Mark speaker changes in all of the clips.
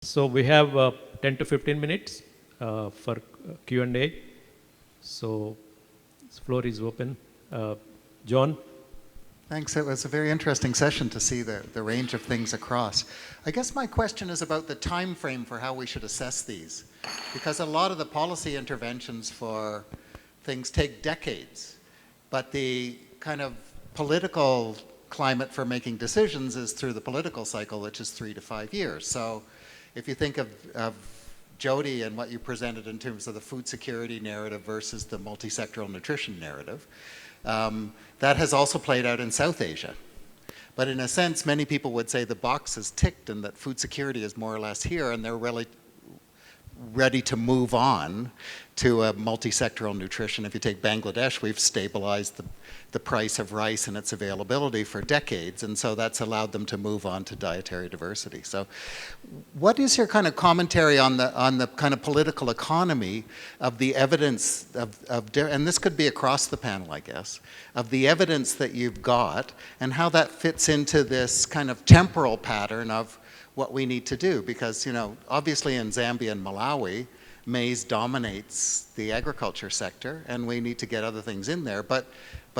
Speaker 1: So we have 10 to 15 minutes for Q&A. So the floor is open. John?
Speaker 2: Thanks. It was a very interesting session to see the range of things across. I guess my question is about the time frame for how we should assess these. Because a lot of the policy interventions for things take decades. But the kind of political climate for making decisions is through the political cycle, which is 3 to 5 years. So if you think of Jody and what you presented in terms of the food security narrative versus the multi-sectoral nutrition narrative, that has also played out in South Asia. But in a sense, many people would say the box is ticked and that food security is more or less here, and they're really ready to move on to a multi-sectoral nutrition. If you take Bangladesh, we've stabilized the price of rice and its availability for decades, and so that's allowed them to move on to dietary diversity. So what is your kind of commentary on the kind of political economy of the evidence and this could be across the panel, I guess, of the evidence that you've got and how that fits into this kind of temporal pattern of what we need to do? Because, you know, obviously in Zambia and Malawi, maize dominates the agriculture sector, and we need to get other things in there, but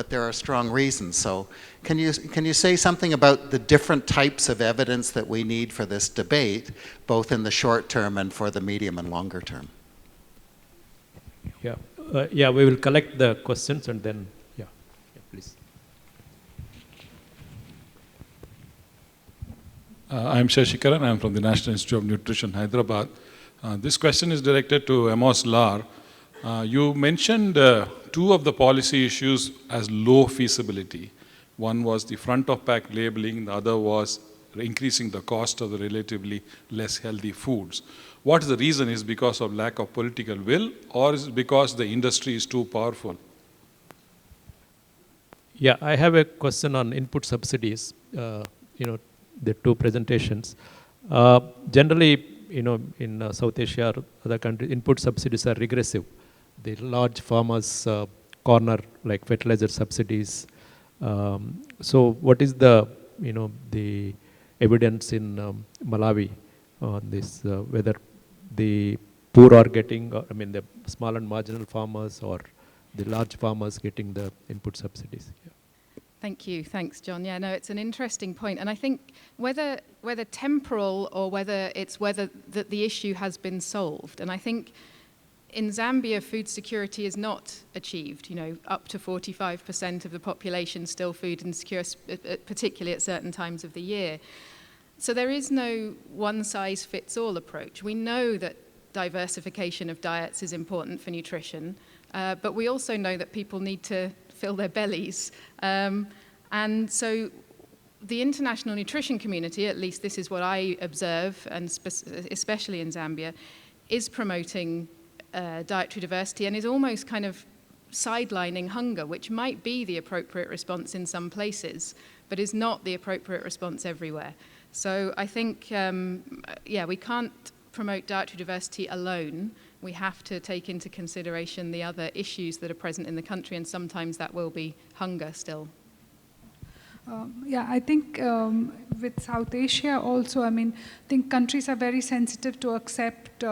Speaker 2: there are strong reasons. So can you say something about the different types of evidence that we need for this debate, both in the short term and for the medium and longer term?
Speaker 1: Yeah, we will collect the questions and then, yeah please.
Speaker 3: I'm Shashikaran. I'm from the National Institute of Nutrition, Hyderabad. This question is directed to Amos Lar. You mentioned two of the policy issues as low feasibility. One was the front of pack labeling, the other was increasing the cost of the relatively less healthy foods. What is the reason? Is it because of lack of political will, or is it because the industry is too powerful?
Speaker 1: Yeah, I have a question on input subsidies. The two presentations. Generally, in South Asia or other countries, input subsidies are regressive. The large farmers corner like fertilizer subsidies. So what is the evidence in Malawi on this, whether the poor are getting, the small and marginal farmers or the large farmers getting the input subsidies? Yeah.
Speaker 4: Thank you. Thanks, John. Yeah, no, it's an interesting point. And I think whether temporal or whether that the issue has been solved. And I think in Zambia, food security is not achieved. Up to 45% of the population still food insecure, particularly at certain times of the year. So there is no one-size-fits-all approach. We know that diversification of diets is important for nutrition, but we also know that people need to fill their bellies. And so the international nutrition community, at least this is what I observe, and especially in Zambia, is promoting dietary diversity and is almost kind of sidelining hunger, which might be the appropriate response in some places, but is not the appropriate response everywhere. So I think, we can't promote dietary diversity alone. We have to take into consideration the other issues that are present in the country, and sometimes that will be hunger still.
Speaker 5: I think with South Asia also, I think countries are very sensitive to accept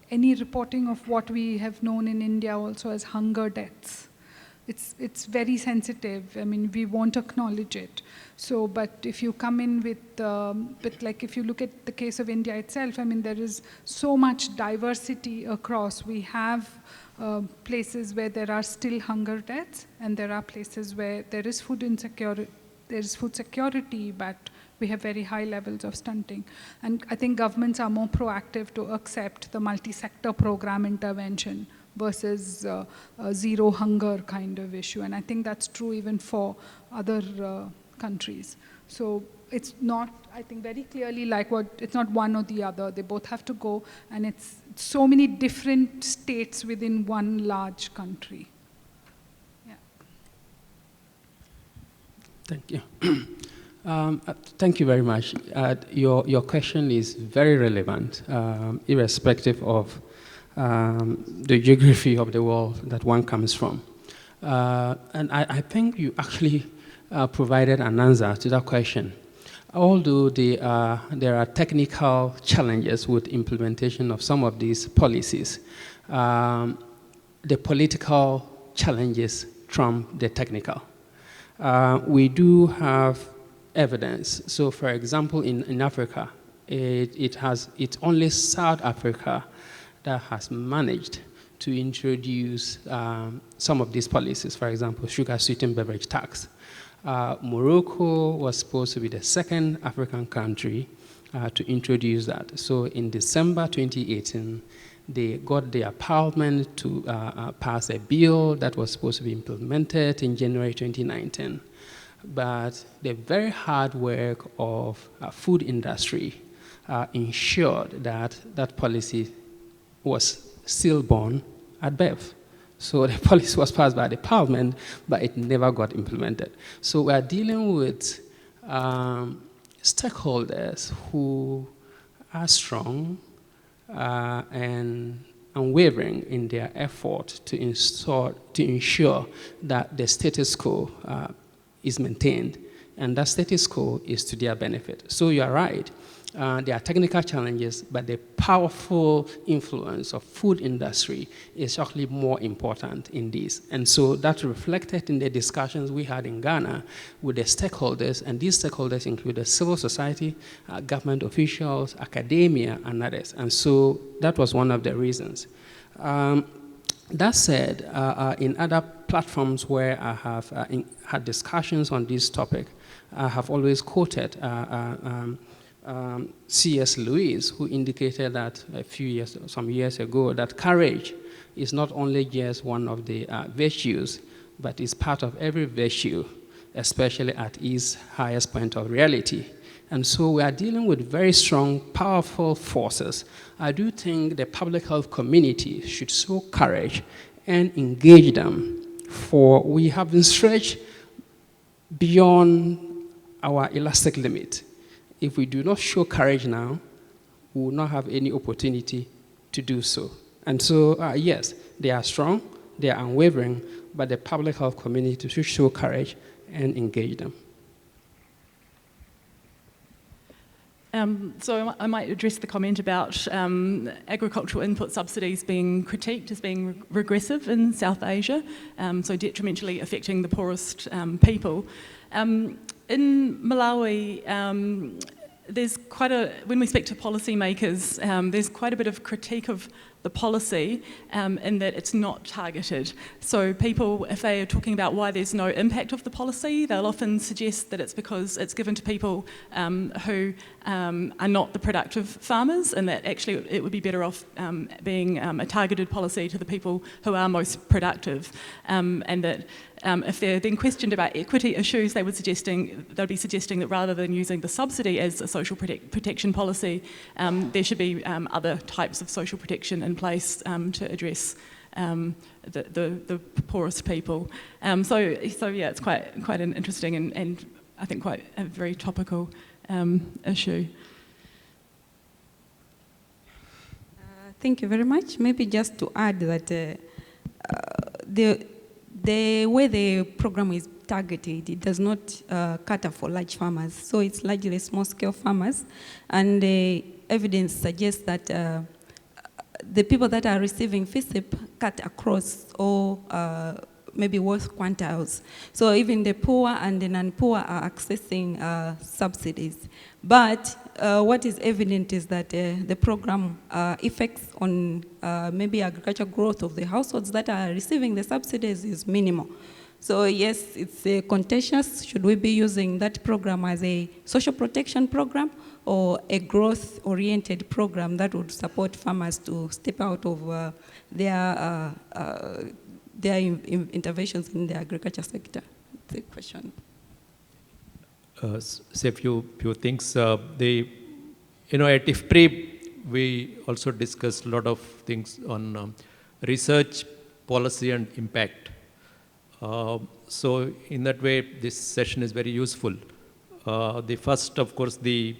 Speaker 5: any reporting of what we have known in India also as hunger deaths. It's very sensitive. We won't acknowledge it. So, but if you come in with like if you look at the case of India itself, there is so much diversity across. We have places where there are still hunger deaths, and there are places where there is food insecurity. There is food security, but we have very high levels of stunting. And I think governments are more proactive to accept the multi-sector program intervention versus a zero hunger kind of issue. And I think that's true even for other countries. So it's not, I think very clearly it's not one or the other. They both have to go, and it's so many different states within one large country. Yeah.
Speaker 6: Thank you. Thank you very much. Your question is very relevant, irrespective of the geography of the world that one comes from. And I think you actually provided an answer to that question. although there are technical challenges with implementation of some of these policies, the political challenges trump the technical. We do have evidence. So, for example, in Africa, it's only South Africa that has managed to introduce some of these policies. For example, sugar sweetened beverage tax. Morocco was supposed to be the second African country to introduce that. So in December 2018, they got their parliament to pass a bill that was supposed to be implemented in January 2019. But the very hard work of food industry ensured that that policy was stillborn at birth. So the policy was passed by the parliament, but it never got implemented. So we are dealing with stakeholders who are strong and unwavering in their effort to ensure that the status quo is maintained, and that status quo is to their benefit. So you are right. There are technical challenges, but the powerful influence of food industry is actually more important in this. And so that's reflected in the discussions we had in Ghana with the stakeholders, and these stakeholders include the civil society, government officials, academia, and others. And so that was one of the reasons. That said, in other platforms where I have had discussions on this topic, I have always quoted C.S. Lewis, who indicated that some years ago, that courage is not only just one of the virtues, but is part of every virtue, especially at its highest point of reality. And so we are dealing with very strong, powerful forces. I do think the public health community should show courage and engage them, for we have been stretched beyond our elastic limit. If we do not show courage now, we will not have any opportunity to do so. And so, yes, they are strong, they are unwavering, but the public health community should show courage and engage them.
Speaker 7: So I might address the comment about agricultural input subsidies being critiqued as being regressive in South Asia, so detrimentally affecting the poorest people. In Malawi, when we speak to policymakers, there's quite a bit of critique of the policy in that it's not targeted. So people, if they are talking about why there's no impact of the policy, they'll often suggest that it's because it's given to people who are not the productive farmers, and that actually it would be better off being a targeted policy to the people who are most productive, and that if they're then questioned about equity issues, they'd be suggesting that rather than using the subsidy as a social protection policy, there should be other types of social protection in place to address the poorest people. So yeah, it's quite an interesting and I think quite a very topical issue.
Speaker 8: Thank you very much. Maybe just to add that the way the program is targeted, it does not cater for large farmers. So it's largely small-scale farmers. And the evidence suggests that the people that are receiving FISIP cut across all maybe worth quantiles. So even the poor and the non-poor are accessing subsidies. But what is evident is that the program effects on maybe agricultural growth of the households that are receiving the subsidies is minimal. So yes, it's contentious. Should we be using that program as a social protection program or a growth-oriented program that would support farmers to step out of their interventions in the agriculture sector? That's the question.
Speaker 1: Say a few things. At IFPRI, we also discussed a lot of things on research, policy, and impact. So in that way, this session is very useful. The first, of course, the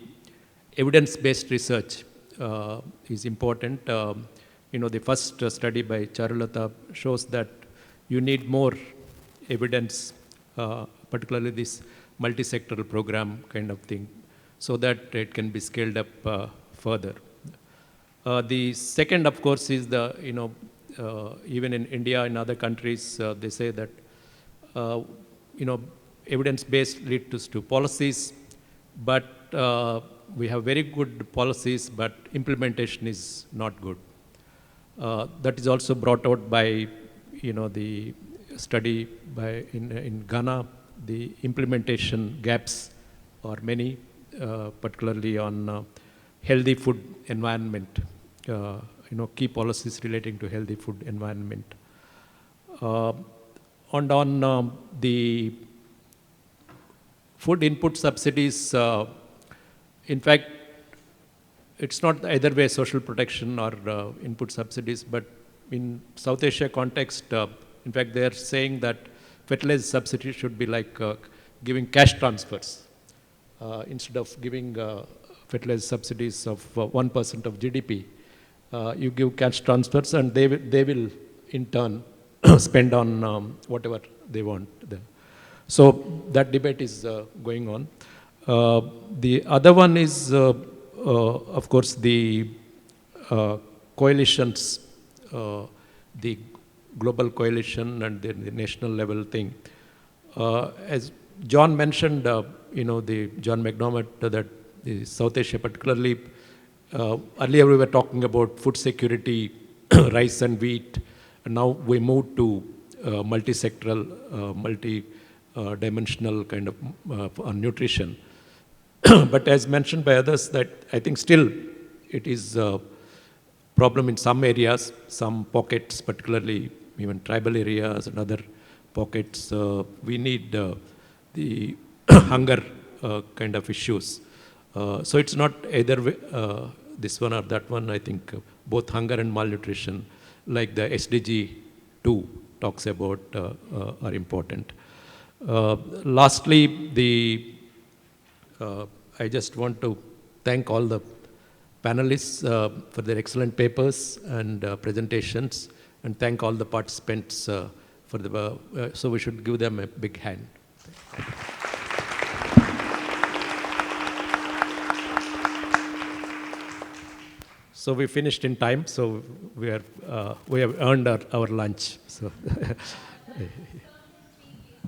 Speaker 1: evidence-based research is important. The first study by Charulata shows that you need more evidence, particularly this multi-sectoral program kind of thing, so that it can be scaled up further. The second, of course, is the, even in India and other countries, they say that, evidence-based leads to policies, but we have very good policies, but implementation is not good. That is also brought out by, the study in Ghana. The implementation gaps are many, particularly on healthy food environment. Key policies relating to healthy food environment. And on the food input subsidies, in fact, it's not either way social protection or input subsidies, but in South Asia context, in fact, they are saying that fertilizer subsidy should be like giving cash transfers. Instead of giving fertilizer subsidies of 1% of GDP, you give cash transfers, and they will in turn spend on whatever they want. So that debate is going on. The other one is, of course, the coalitions, the global coalition and the national level thing. As John mentioned, the John McDermott, that the South Asia particularly, earlier we were talking about food security, rice and wheat, and now we moved to multi-sectoral, multi-dimensional kind of nutrition. But as mentioned by others, that I think still it is a problem in some areas, some pockets, particularly even tribal areas and other pockets. We need the hunger kind of issues. So it's not either this one or that one. I think both hunger and malnutrition, like the SDG 2 talks about, are important. Lastly, I just want to thank all the panelists for their excellent papers and presentations, and thank all the participants for the, so we should give them a big hand. So we finished in time, so we have earned our lunch. So